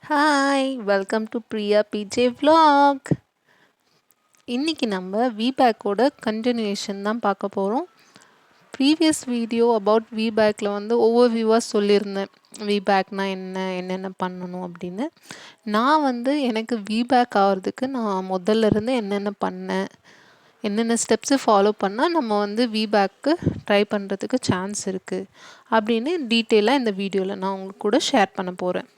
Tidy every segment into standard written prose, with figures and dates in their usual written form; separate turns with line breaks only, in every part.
Hi welcome to Priya PJ vlog. இன்னைக்கு நம்ம விபேக்கோட continuation தான் பார்க்க போகிறோம். ப்ரீவியஸ் வீடியோ அபவுட் விபேக்கில் வந்து ஒவ்வொரு வியூவாக சொல்லியிருந்தேன். விபேக்னா என்னென்ன பண்ணணும் அப்படின்னு. நான் வந்து எனக்கு விபேக் ஆகிறதுக்கு நான் முதல்ல இருந்து என்னென்ன பண்ணேன், என்னென்ன ஸ்டெப்ஸு ஃபாலோ பண்ணால் நம்ம வந்து விபேக்கு ட்ரை பண்ணுறதுக்கு சான்ஸ் இருக்குது அப்படின்னு டீட்டெயிலாக இந்த வீடியோவில் நான் உங்களுக்கு கூட ஷேர் பண்ண போகிறேன்.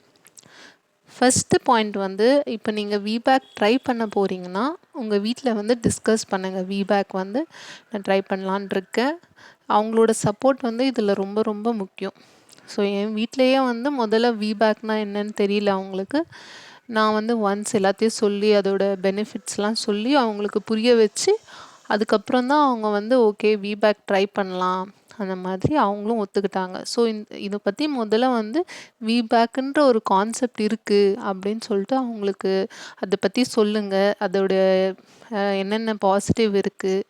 ஃபஸ்ட்டு பாயிண்ட் வந்து, இப்போ நீங்கள் விபேக் ட்ரை பண்ண போகிறீங்கன்னா உங்கள் வீட்டில் வந்து டிஸ்கஸ் பண்ணுங்கள். விபேக் வந்து நான் ட்ரை பண்ணலான் இருக்கேன். அவங்களோட சப்போர்ட் வந்து இதில் ரொம்ப ரொம்ப முக்கியம். ஸோ என் வீட்டிலையே வந்து முதல்ல விபேக்னால் என்னன்னு தெரியல அவங்களுக்கு. நான் வந்து ஒன்ஸ் எல்லாத்தையும் சொல்லி அதோட பெனிஃபிட்ஸ்லாம் சொல்லி அவங்களுக்கு புரிய வச்சு அதுக்கப்புறம் தான் அவங்க வந்து ஓகே விபேக் ட்ரை பண்ணலாம் அந்த மாதிரி அவங்களும் ஒத்துக்கிட்டாங்க. ஸோ இதை பற்றி முதல்ல வந்து விபேக்குன்ற ஒரு கான்செப்ட் இருக்குது அப்படின்னு சொல்லிட்டு அவங்களுக்கு அதை பற்றி சொல்லுங்கள். அதோட என்னென்ன பாசிட்டிவ் இருக்குது,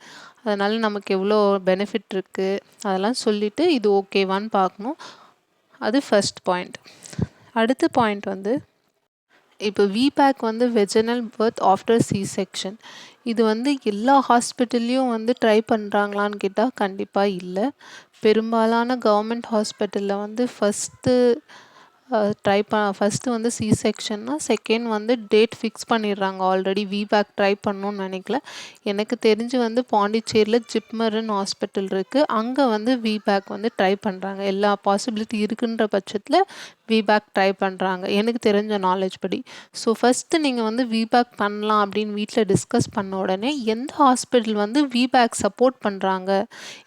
அதனால் நமக்கு எவ்வளோ பெனிஃபிட் இருக்குது, அதெல்லாம் சொல்லிவிட்டு இது ஓகேவான்னு பார்க்கணும். அது ஃபர்ஸ்ட் பாயிண்ட். அடுத்த பாயிண்ட் வந்து, இப்போ விபேக் வந்து vaginal birth after C section இது வந்து எல்லா ஹாஸ்பிட்டல்லையும் வந்து ட்ரை பண்ணுறாங்களான்னு கேட்டால் கண்டிப்பாக இல்லை. பெரும்பாலான கவர்மெண்ட் ஹாஸ்பிட்டலில் வந்து ஃபஸ்ட்டு வந்து சி செக்ஷன்னா செகண்ட் வந்து டேட் ஃபிக்ஸ் பண்ணிடுறாங்க. ஆல்ரெடி விபேக் ட்ரை பண்ணணும்னு நினைக்கல. எனக்கு தெரிஞ்சு வந்து பாண்டிச்சேரியில் ஜிப்மர்னு ஹாஸ்பிட்டல் இருக்குது. அங்கே வந்து விபேக் வந்து ட்ரை பண்ணுறாங்க. எல்லா பாசிபிலிட்டி இருக்குன்ற பட்சத்தில் விபேக் ட்ரை பண்ணுறாங்க எனக்கு தெரிஞ்ச நாலேஜ் படி. ஸோ ஃபஸ்ட்டு நீங்கள் வந்து விபேக் பண்ணலாம் அப்படின்னு வீட்டில் டிஸ்கஸ் பண்ண உடனே எந்த ஹாஸ்பிட்டல் வந்து விபேக் சப்போர்ட் பண்ணுறாங்க,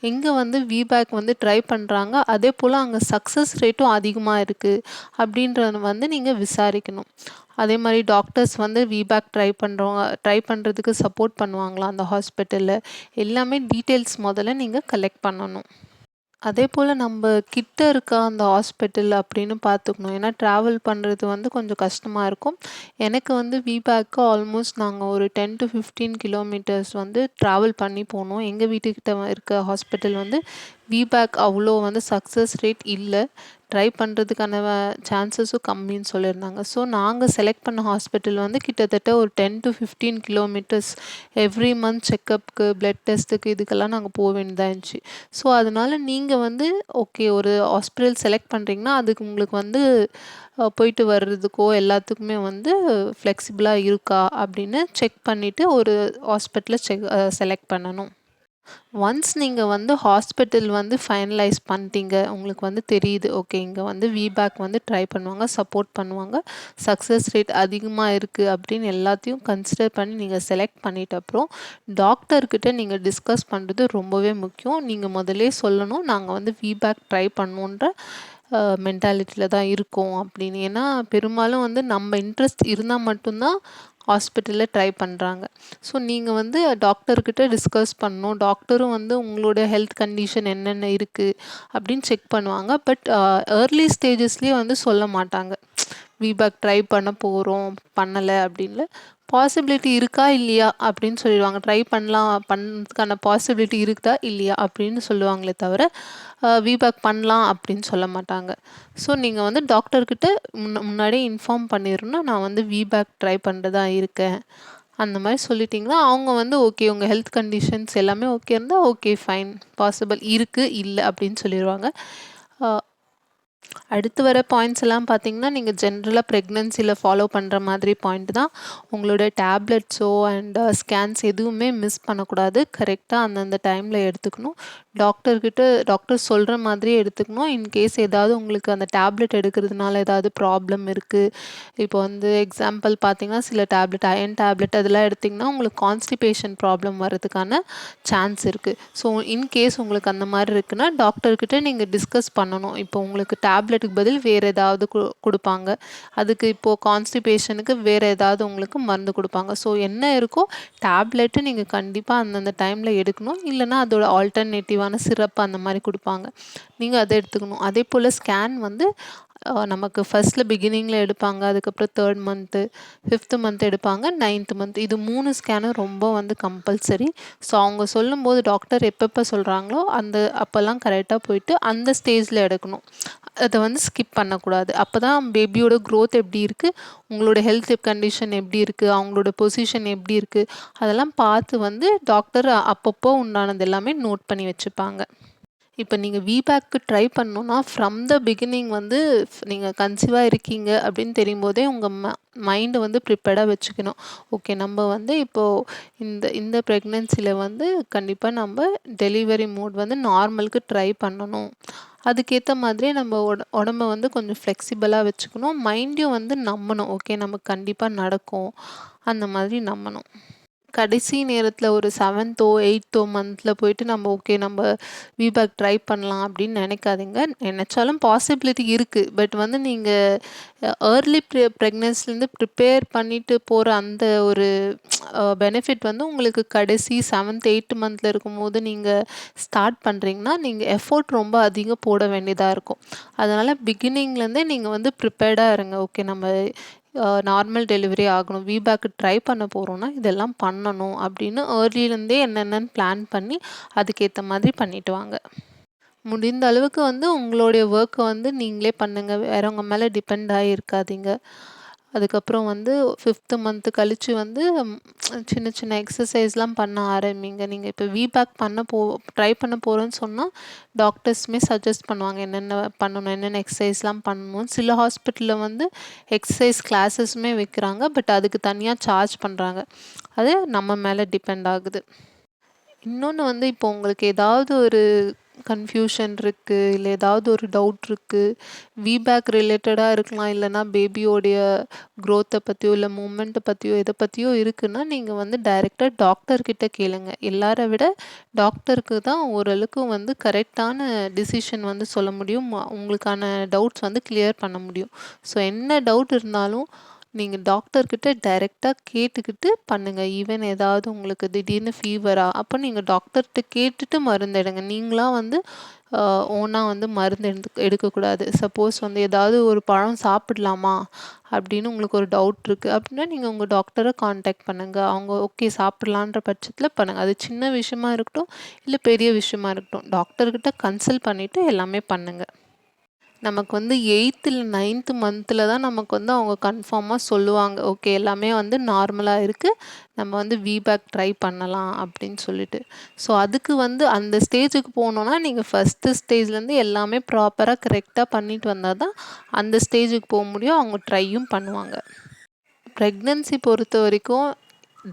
எங்கே வந்து விபேக் வந்து ட்ரை பண்ணுறாங்க, அதே போல் அங்கே சக்ஸஸ் ரேட்டும் அதிகமாக இருக்குது அப்படின்றத வந்து நீங்கள் விசாரிக்கணும். அதே மாதிரி டாக்டர்ஸ் வந்து விபேக் ட்ரை பண்ணுறதுக்கு சப்போர்ட் பண்ணுவாங்களா அந்த ஹாஸ்பிட்டலில், எல்லாமே டீட்டெயில்ஸ் முதல்ல நீங்கள் கலெக்ட் பண்ணணும். அதே போல் நம்ம கிட்ட இருக்க அந்த ஹாஸ்பிட்டல் அப்படின்னு பார்த்துக்கணும். ஏன்னா ட்ராவல் பண்ணுறது வந்து கொஞ்சம் கஷ்டமாக இருக்கும். எனக்கு வந்து விபேக்கு ஆல்மோஸ்ட் நாங்கள் ஒரு 10 to 15 கிலோமீட்டர்ஸ் வந்து ட்ராவல் பண்ணி போனோம். எங்கள் வீட்டுக்கிட்ட இருக்க ஹாஸ்பிட்டல் வந்து விபேக் அவ்வளோ வந்து சக்ஸஸ் ரேட் இல்லை. ட்ரை பண்ணுறதுக்கான சான்சஸும் கம்மின்னு சொல்லியிருந்தாங்க. ஸோ நாங்கள் செலக்ட் பண்ண ஹாஸ்பிட்டல் வந்து கிட்டத்தட்ட ஒரு 10 to 15 கிலோமீட்டர்ஸ் எவ்ரி மந்த் செக்கப்புக்கு, பிளட் டெஸ்ட்டுக்கு இதுக்கெல்லாம் நாங்கள் போக வேண்டியதாக இருந்துச்சு. ஸோ அதனால் நீங்கள் வந்து ஓகே ஒரு ஹாஸ்பிட்டல் செலக்ட் பண்ணுறீங்கன்னா அதுக்கு உங்களுக்கு வந்து போயிட்டு வர்றதுக்கோ எல்லாத்துக்குமே வந்து ஃப்ளெக்சிபிளாக இருக்கா அப்படின்னு செக் பண்ணிவிட்டு ஒரு ஹாஸ்பிட்டலை செலக்ட் பண்ணணும். ஒன்ஸ் நீங்கள் வந்து ஹாஸ்பிட்டல் வந்து ஃபைனலைஸ் பண்ணிட்டீங்க, உங்களுக்கு வந்து தெரியுது ஓகே இங்கே வந்து விபேக் வந்து ட்ரை பண்ணுவாங்க, சப்போர்ட் பண்ணுவாங்க, சக்ஸஸ் ரேட் அதிகமாக இருக்குது அப்படின்னு எல்லாத்தையும் கன்சிடர் பண்ணி நீங்கள் செலக்ட் பண்ணிட்ட அப்புறம் டாக்டர்கிட்ட நீங்கள் டிஸ்கஸ் பண்ணுறது ரொம்பவே முக்கியம். நீங்கள் முதலே சொல்லணும் நாங்கள் வந்து விபேக் ட்ரை பண்ணுன்ற மென்டாலிட்டியில் தான் இருக்கோம் அப்படின்னு. ஏன்னா பெரும்பாலும் வந்து நம்ம இன்ட்ரெஸ்ட் இருந்தால் மட்டும்தான் ஹாஸ்பிட்டலில் ட்ரை பண்ணுறாங்க. ஸோ நீங்கள் வந்து டாக்டர்கிட்ட டிஸ்கஸ் பண்ணணும். டாக்டரும் வந்து உங்களோட ஹெல்த் கண்டிஷன் என்னென்ன இருக்குது அப்படின்னு செக் பண்ணுவாங்க. பட் ஏர்லி ஸ்டேஜஸ்லேயே வந்து சொல்ல மாட்டாங்க விபேக் ட்ரை பண்ண போகிறோம் பண்ணலை அப்படின்னு. பாசிபிலிட்டி இருக்கா இல்லையா அப்படின்னு சொல்லிடுவாங்க. ட்ரை பண்ணுறதுக்கான பாசிபிலிட்டி இருக்குதா இல்லையா அப்படின்னு சொல்லுவாங்களே தவிர விபேக் பண்ணலாம் அப்படின்னு சொல்ல மாட்டாங்க. ஸோ நீங்கள் வந்து டாக்டர்கிட்ட முன்னாடியே இன்ஃபார்ம் பண்ணிடணும் நான் வந்து விபேக் ட்ரை பண்ணுறதா இருக்கேன் அந்த மாதிரி சொல்லிட்டிங்கன்னா அவங்க வந்து ஓகே உங்கள் ஹெல்த் கண்டிஷன்ஸ் எல்லாமே ஓகே இருந்தால் ஓகே ஃபைன் பாசிபிள் இருக்குது இல்லை அப்படின்னு சொல்லிடுவாங்க. அடுத்து வர பாயிண்ட்ஸ் எல்லாம் பார்த்தீங்கன்னா நீங்கள் ஜென்ரலாக ப்ரெக்னென்சியில் ஃபாலோ பண்ணுற மாதிரி பாயிண்ட் தான். உங்களோட டேப்லெட்ஸோ அண்ட் ஸ்கேன்ஸ் எதுவுமே மிஸ் பண்ணக்கூடாது. கரெக்டாக அந்தந்த டைமில் எடுத்துக்கணும். டாக்டர் சொல்கிற மாதிரியே எடுத்துக்கணும். இன்கேஸ் ஏதாவது உங்களுக்கு அந்த டேப்லெட் எடுக்கிறதுனால ஏதாவது ப்ராப்ளம் இருக்குது, இப்போ வந்து எக்ஸாம்பிள் பார்த்தீங்கன்னா சில டேப்லெட் அயன் டேப்லெட் அதெல்லாம் எடுத்திங்கன்னா உங்களுக்கு கான்ஸ்டிபேஷன் ப்ராப்ளம் வர்றதுக்கான சான்ஸ் இருக்குது. ஸோ இன்கேஸ் உங்களுக்கு அந்த மாதிரி இருக்குன்னா டாக்டர்கிட்ட நீங்கள் டிஸ்கஸ் பண்ணணும். இப்போ உங்களுக்கு டேப்லெட்டுக்கு பதில் வேறு ஏதாவது கொடுப்பாங்க, அதுக்கு இப்போது கான்ஸ்டிபேஷனுக்கு வேறு ஏதாவது உங்களுக்கு மருந்து கொடுப்பாங்க. ஸோ என்ன இருக்கோ டேப்லெட்டு நீங்கள் கண்டிப்பாக அந்தந்த டைமில் எடுக்கணும். இல்லைனா அதோட ஆல்டர்னேட்டிவான சிரப் அந்த மாதிரி கொடுப்பாங்க, நீங்கள் அதை எடுத்துக்கணும். அதே போல் ஸ்கேன் வந்து நமக்கு ஃபர்ஸ்ட்ல பிகினிங்ல எடுப்பாங்க. அதுக்கப்புறம் 3 மந்த்து, 5த் மந்த் எடுப்பாங்க. 9த் மந்த் இது 3 ஸ்கேனும் ரொம்ப வந்து கம்பல்சரி. ஸோ அவங்க சொல்லும்போது டாக்டர் எப்பப்ப சொல்றாங்களோ, அப்பலாம் கரெக்ட்டா போயிட்டு அந்த ஸ்டேஜ்ல எடுக்கணும். அத வந்து ஸ்கிப் பண்ணக்கூடாது. அப்பதான் பேபியோட குரோத் எப்படி இருக்கு, உங்களோட ஹெல்த் கண்டிஷன் எப்படி இருக்கு, அவங்களோட பொசிஷன் எப்படி இருக்கு, அதெல்லாம் பார்த்து வந்து டாக்டர் அப்பப்போ உண்டானது எல்லாமே நோட் பண்ணி வச்சுப்பாங்க. இப்ப நீங்க விபேக்கு ட்ரை பண்ணணும்னா, ஃப்ரம் த பிகினிங் வந்து நீங்க கன்சீவா இருக்கீங்க அப்படின்னு தெரியும்போதே உங்க மைண்ட் வந்து ப்ரிப்பேர்டா வச்சுக்கணும். ஓகே நம்ம வந்து இப்போ இந்த இந்த பிரெக்னன்சில வந்து கண்டிப்பா நம்ப டெலிவரி மோட் வந்து நார்மலுக்கு ட்ரை பண்ணணும். அதுக்கேத்த மாதிரியே நம்ம உடம்ப வந்து கொஞ்சம் ஃப்ளெக்சிபிளா வச்சுக்கணும். மைண்டையும் வந்து நம்பணும். ஓகே நமக்கு கண்டிப்பா நடக்கும். அந்த மாதிரி நம்பணும். கடைசி நேரத்தில ஒரு 7தோ, 8தோ மந்த்ல போயிட்டு நம்ம ஓகே நம்ம விபேக் ட்ரை பண்ணலாம் அப்படின்னு நினைக்காதீங்க. நினைச்சாலும் பாசிபிலிட்டி இருக்கு. பட் வந்து நீங்க ஏர்லி பிரெக்னன்சிலேருந்து ப்ரிப்பேர் பண்ணிட்டு போற அந்த ஒரு பெனிஃபிட் வந்து உங்களுக்கு கடைசி 7த், 8த் மந்த்ல இருக்கும்போது நீங்க ஸ்டார்ட் பண்றீங்கன்னா, நீங்க எஃபோர்ட் ரொம்ப அதிகம் போட வேண்டியதா இருக்கும். அதனால பிகினிங்லேருந்தே நீங்க வந்து ப்ரிப்பேர்டா இருங்க. ஓகே நம்ம நார்மல் டெலிவரி ஆகணும். விபேக்கு ட்ரை பண்ண போறோம்னா, இதெல்லாம் பண்ணணும் அப்படின்னு ஏர்லிலேருந்தே என்னென்னன்னு பிளான் பண்ணி, அதுக்கேத்த மாதிரி பண்ணிட்டு வாங்க. முடிந்த அளவுக்கு வந்து உங்களுடைய ஒர்க்க வந்து நீங்களே பண்ணுங்க. வேறவங்க மேல டிபெண்ட் ஆகி இருக்காதீங்க. அதுக்கப்புறம் வந்து 5த் மந்த் கழிச்சு வந்து சின்ன சின்ன எக்ஸர்சைஸ்லாம் பண்ண ஆரம்பிங்க. நீங்க இப்ப விபேக் ட்ரை பண்ண போறேன்னு சொன்னா, டாக்டர்ஸுமே சஜெஸ்ட் பண்ணுவாங்க. என்னென்ன பண்ணணும், என்னென்ன எக்ஸர்சைஸ்லாம் பண்ணணும்னு. சில ஹாஸ்பிட்டல்ல வந்து எக்ஸர்சைஸ் கிளாஸஸுமே வைக்கிறாங்க. பட் அதுக்கு தனியா சார்ஜ் பண்றாங்க. அது நம்ம மேல டிபெண்ட் ஆகுது. இன்னொன்னு வந்து இப்போ உங்களுக்கு ஏதாவது ஒரு கன்ஃப்யூஷன் இருக்கு, இல்ல ஏதாவது ஒரு டவுட் இருக்கு. விபேக் ரிலேட்டடா இருக்கலாம். இல்லன்னா பேபியோடைய குரோத்த பத்தியோ, இல்ல மூவ்மெண்ட்ட பத்தியோ, எத பத்தியோ இருக்குன்னா, நீங்க வந்து டைரக்ட்டா டாக்டர் கிட்ட கேளுங்க. எல்லார விட டாக்டருக்கு தான் ஓரளவுக்கு வந்து கரெக்ட்டான டிசிஷன் வந்து சொல்ல முடியும். உங்களுக்கான டவுட்ஸ் வந்து கிளியர் பண்ண முடியும். ஸோ என்ன டவுட் இருந்தாலும் நீங்க டாக்டர் கிட்ட டைரக்ட்டா கேட்டுக்கிட்டு பண்ணுங்க. ஈவன் ஏதாவது உங்களுக்கு திடீர்னு ஃபீவரா, அப்ப நீங்க டாக்டர்ட்ட கேட்டுட்டு மருந்து எடுங்க. நீங்களா வந்து ஓனா வந்து மருந்து எடுக்கக்கூடாது. சப்போஸ் வந்து ஏதாவது ஒரு பழம் சாப்பிடலாமா? அப்படின்னு உங்களுக்கு ஒரு டவுட் இருக்கு. அப்படின்னா நீங்க உங்க டாக்டர கான்டாக்ட் பண்ணுங்க. அவங்க ஓகே சாப்பிடலான்ற பட்சத்தில பண்ணுங்க. அது சின்ன விஷயமா இருக்கட்டும், இல்ல பெரிய விஷயமா இருக்கட்டும். டாக்டர்கிட்ட கன்சல்ட் பண்ணிட்டு எல்லாமே பண்ணுங்க. நமக்கு வந்து 8த் இல்ல 9த் மந்த்ல தான் நமக்கு வந்து அவங்க கன்ஃபார்மா சொல்லுவாங்க. ஓகே எல்லாமே வந்து நார்மலா இருக்கு. நம்ம வந்து விபேக் ட்ரை பண்ணலாம் அப்படின்னு சொல்லிட்டு. ஸோ அதுக்கு வந்து அந்த ஸ்டேஜுக்கு போணும்னா, நீங்க ஃபர்ஸ்ட்டு ஸ்டேஜ்லேருந்து எல்லாமே ப்ராப்பரா கரெக்ட்டா பண்ணிட்டு வந்தா தான், அந்த ஸ்டேஜுக்கு போ முடியும். அவங்க ட்ரையும் பண்ணுவாங்க. பிரெக்னன்சி பொறுத்தவரைக்கும்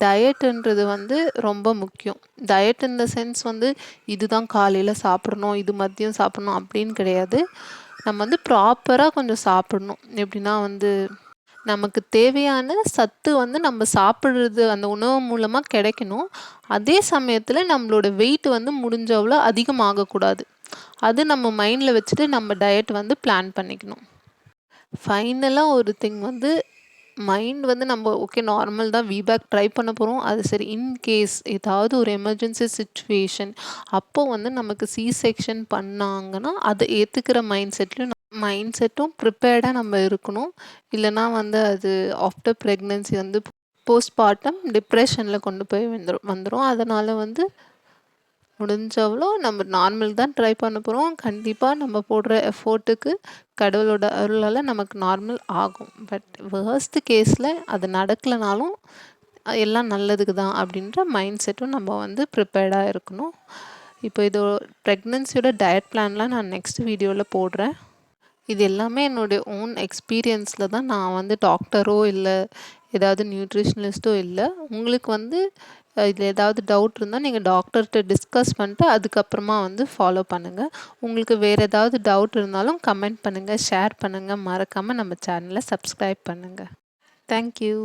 டயட்டுன்றது வந்து ரொம்ப முக்கியம். டயட் இன் த சென்ஸ் வந்து இதுதான் காலையில சாப்பிடணும், இது மதியம் சாப்பிடணும் அப்படின்னு கிடையாது. நம்ம வந்து ப்ராப்பரா கொஞ்சம் சாப்பிடணும். எப்படின்னா வந்து நமக்கு தேவையான சத்து வந்து நம்ம சாப்பிடுறது அந்த உணவு மூலமா கிடைக்கணும். அதே சமயத்துல நம்மளோட வெயிட் வந்து முடிஞ்ச அவ்வளோ அதிகமாகக்கூடாது. அது நம்ம மைண்ட்ல வச்சுட்டு நம்ம டயட் வந்து பிளான் பண்ணிக்கணும். ஃபைனலா ஒரு திங் வந்து மைண்ட் வந்து நம்ம ஓகே நார்மல் தான் விபேக் ட்ரை பண்ண போறோம். அது சரி இன்கேஸ் ஏதாவது ஒரு எமர்ஜென்சி சிச்சுவேஷன் அப்போ வந்து நமக்கு சி செக்ஷன் பண்ணாங்கன்னா, அத ஏத்துக்கிற மைண்ட் செட்டும் ப்ரிப்பேர்டா நம்ம இருக்கணும். இல்லன்னா வந்து அது ஆஃப்டர் பிரெக்னன்சி வந்து போஸ்ட்பார்ட்டம் டிப்ரஷன்ல கொண்டு போய் வந்துரும். அதனால வந்து முடிஞ்ச அவ்வளோ நம்ம நார்மல் தான் ட்ரை பண்ண போறோம். கண்டிப்பா நம்ம போடுற எஃபோர்ட்டுக்கு கடவுளோட அருளால நமக்கு நார்மல் ஆகும். பட் வொர்ஸ்ட் கேஸ்ல அது நடக்கலனாலும் எல்லாம் நல்லதுக்கு தான் அப்படின்ற மைண்ட் செட்டும் நம்ம வந்து ப்ரிப்பேர்டா இருக்கணும். இப்போ இது பிரெக்னன்சியோட டயட் பிளான்லாம் நான் நெக்ஸ்ட் வீடியோல போடுறேன். இது எல்லாமே என்னுடைய ஓன் எக்ஸ்பீரியன்ஸ்ல தான். நான் வந்து டாக்டரோ இல்ல ஏதாவது நியூட்ரிஷனிஸ்ட்டோ இல்ல. உங்களுக்கு வந்து இதில ஏதாவது டவுட் இருந்தா நீங்க டாக்டர்ட்ட டிஸ்கஸ் பண்ணிட்டு அதுக்கப்புறமா வந்து ஃபாலோ பண்ணுங்க. உங்களுக்கு வேற ஏதாவது டவுட் இருந்தாலும் கமெண்ட் பண்ணுங்க, ஷேர் பண்ணுங்க. மறக்காம நம்ம சேனல சப்ஸ்கிரைப் பண்ணுங்க. Thank you.